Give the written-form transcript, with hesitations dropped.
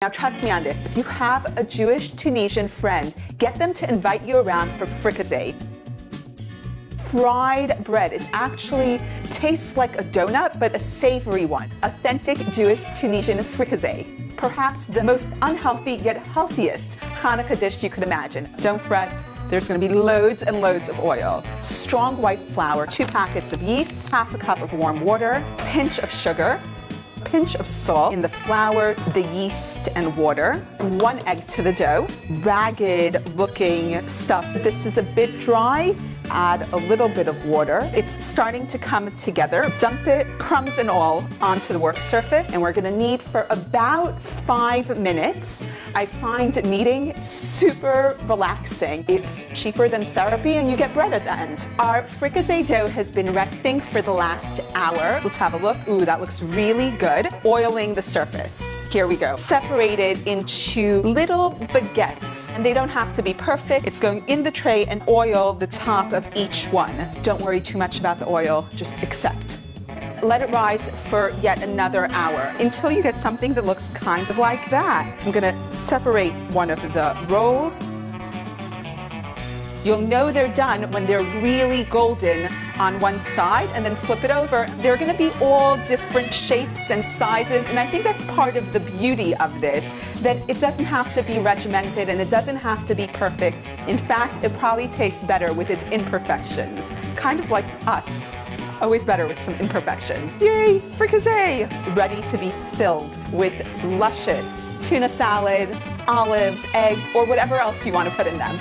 Now trust me on this, if you have a Jewish Tunisian friend, get them to invite you around for fricasse. Fried bread. It actually tastes like a donut, but a savory one. Authentic Jewish Tunisian fricasse. Perhaps the most unhealthy yet healthiest Hanukkah dish you could imagine. Don't fret, there's going to be loads and loads of oil. Strong white flour, 2 packets of yeast, half a cup of warm water, pinch of sugar, pinch of salt in the flour, the yeast, and water. 1 egg to the dough. Ragged looking stuff. This is a bit dry. Add a little bit of water. It's starting to come together. Dump it, crumbs and all, onto the work surface, and we're gonna knead for about 5 minutes. I find kneading super relaxing. It's cheaper than therapy, and you get bread at the end. Our fricasse dough has been resting for the last hour. Let's have a look. Ooh, that looks really good. Oiling the surface. Here we go. Separated into little baguettes, and they don't have to be perfect. It's going in the tray and oil the top of each one. Don't worry too much about the oil, just accept. Let it rise for yet another hour until you get something that looks kind of like that. I'm gonna separate one of the rolls. You'll know they're done when they're really golden on one side, and then flip it over. They're gonna be all different shapes and sizes, and I think that's part of the beauty of this, that it doesn't have to be regimented and it doesn't have to be perfect. In fact, it probably tastes better with its imperfections. Kind of like us. Always better with some imperfections. Yay, fricasse! Ready to be filled with luscious tuna salad, olives, eggs, or whatever else you want to put in them.